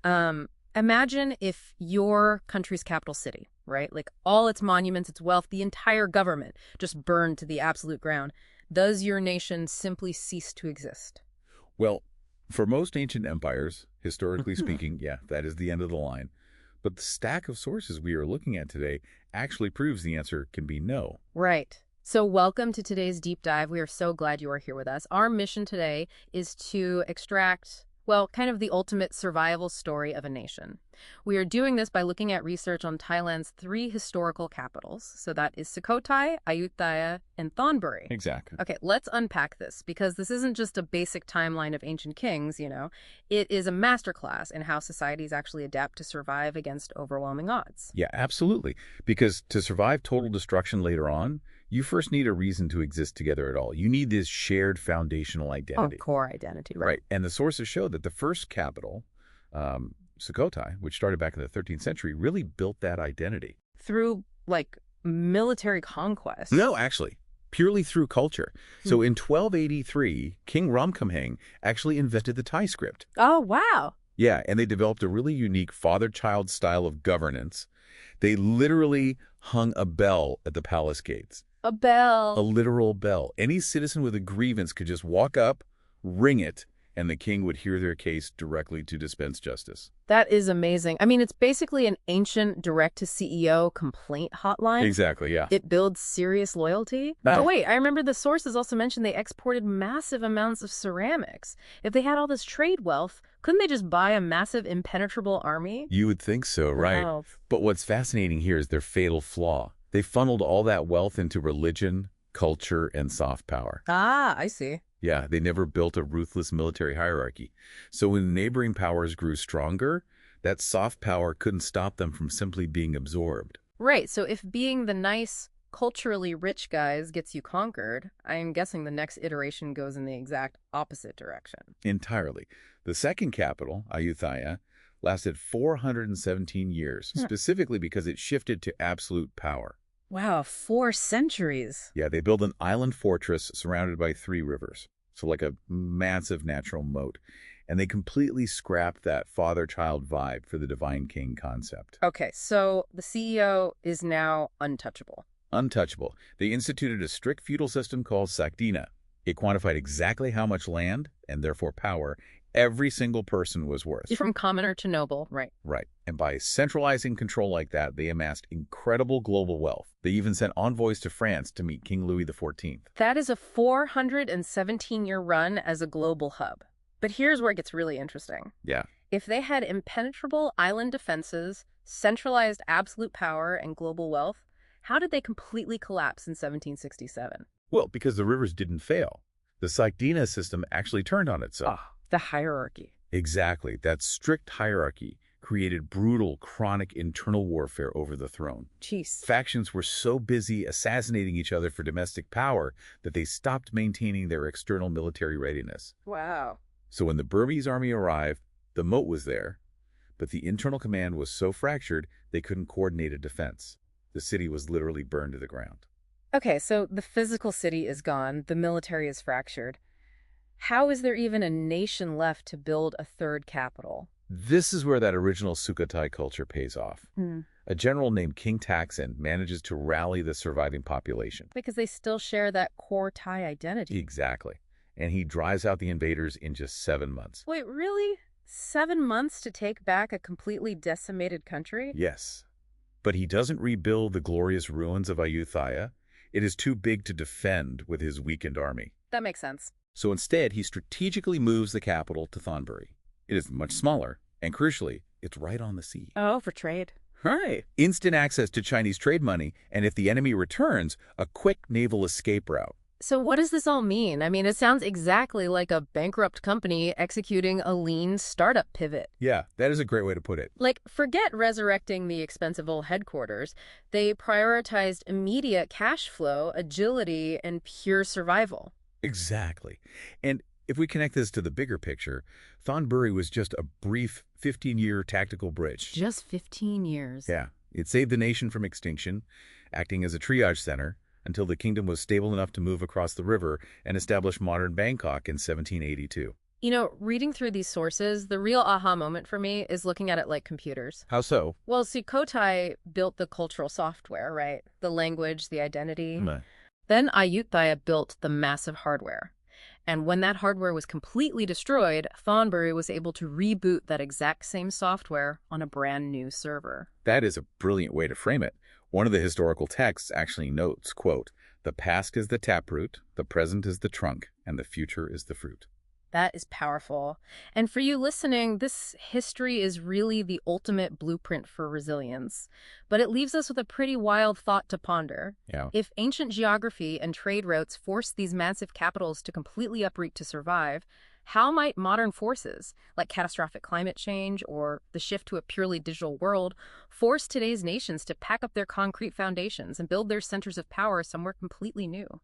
Imagine if your country's capital city, right? Like all its monuments, its wealth, the entire government just burned to the absolute ground. Does your nation simply cease to exist? Well, for most ancient empires, historically speaking, yeah, that is the end of the line. But the stack of sources we are looking at today actually proves the answer can be no. Right. So welcome to today's deep dive. We are so glad you are here with us. Our mission today is to extract, well, kind of the ultimate survival story of a nation. We are doing this by looking at research on Thailand's 3 historical capitals. So that is Sukhothai, Ayutthaya, and Thonburi. Exactly. Okay, let's unpack this because this isn't just a basic timeline of ancient kings, you know. It is a masterclass in how societies actually adapt to survive against overwhelming odds. Yeah, absolutely. Because to survive total destruction later on, you first need a reason to exist together at all. You need this shared foundational identity. Oh, core identity, right? Right. And the sources show that the first capital, Sukhothai, which started back in the 13th century, really built that identity. Through, like, military conquest. No, actually, purely through culture. So in 1283, King Ramkhamhaeng actually invented the Thai script. Oh, wow. Yeah, and they developed a really unique father-child style of governance. They literally hung a bell at the palace gates. A bell. A literal bell. Any citizen with a grievance could just walk up, ring it, and the king would hear their case directly to dispense justice. That is amazing. I mean, it's basically an ancient direct-to-CEO complaint hotline. Exactly, yeah. It builds serious loyalty. But wait, I remember the sources also mentioned they exported massive amounts of ceramics. If they had all this trade wealth, couldn't they just buy a massive impenetrable army? You would think so, right? Wow. But what's fascinating here is their fatal flaw. They funneled all that wealth into religion, culture, and soft power. Ah, I see. Yeah, they never built a ruthless military hierarchy. So when neighboring powers grew stronger, that soft power couldn't stop them from simply being absorbed. Right, so if being the nice, culturally rich guys gets you conquered, I'm guessing the next iteration goes in the exact opposite direction. Entirely. The second capital, Ayutthaya, lasted 417 years, specifically because it shifted to absolute power. Wow, 4 centuries. Yeah, they built an island fortress surrounded by 3 rivers. So like a massive natural moat. And they completely scrapped that father-child vibe for the divine king concept. Okay, so the CEO is now untouchable. Untouchable. They instituted a strict feudal system called Sakdina. It quantified exactly how much land, and therefore power, every single person was worth. From commoner to noble, right? Right. And by centralizing control like that, they amassed incredible global wealth. They even sent envoys to France to meet King Louis XIV. That is a 417-year run as a global hub. But here's where it gets really interesting. Yeah. If they had impenetrable island defenses, centralized absolute power, and global wealth, how did they completely collapse in 1767? Well, because the rivers didn't fail. The Sakdina system actually turned on itself. The hierarchy. Exactly. That strict hierarchy created brutal, chronic internal warfare over the throne. Jeez. Factions were so busy assassinating each other for domestic power that they stopped maintaining their external military readiness. Wow. So when the Burmese army arrived, the moat was there, but the internal command was so fractured they couldn't coordinate a defense. The city was literally burned to the ground. Okay, so the physical city is gone, the military is fractured. How is there even a nation left to build a third capital? This is where that original Sukhothai culture pays off. A general named King Taksin manages to rally the surviving population. Because they still share that core Thai identity. Exactly. And he drives out the invaders in just 7 months. Wait, really? 7 months to take back a completely decimated country? Yes. But he doesn't rebuild the glorious ruins of Ayutthaya. It is too big to defend with his weakened army. That makes sense. So instead, he strategically moves the capital to Thonburi. It is much smaller, and crucially, it's right on the sea. Oh, for trade. Right. Instant access to Chinese trade money, and if the enemy returns, a quick naval escape route. So what does this all mean? I mean, it sounds exactly like a bankrupt company executing a lean startup pivot. Yeah, that is a great way to put it. Like, forget resurrecting the expensive old headquarters. They prioritized immediate cash flow, agility, and pure survival. Exactly. And if we connect this to the bigger picture, Thonburi was just a brief 15-year tactical bridge. Just 15 years. Yeah. It saved the nation from extinction, acting as a triage center, until the kingdom was stable enough to move across the river and establish modern Bangkok in 1782. You know, reading through these sources, the real aha moment for me is looking at it like computers. How so? Well, Sukhothai built the cultural software, right? The language, the identity. Meh. Then Ayutthaya built the massive hardware. And when that hardware was completely destroyed, Thornbury was able to reboot that exact same software on a brand new server. That is a brilliant way to frame it. One of the historical texts actually notes, quote, "The past is the taproot, the present is the trunk, and the future is the fruit." That is powerful. And for you listening, this history is really the ultimate blueprint for resilience. But it leaves us with a pretty wild thought to ponder. Yeah. If ancient geography and trade routes forced these massive capitals to completely uproot to survive, how might modern forces, like catastrophic climate change or the shift to a purely digital world, force today's nations to pack up their concrete foundations and build their centers of power somewhere completely new?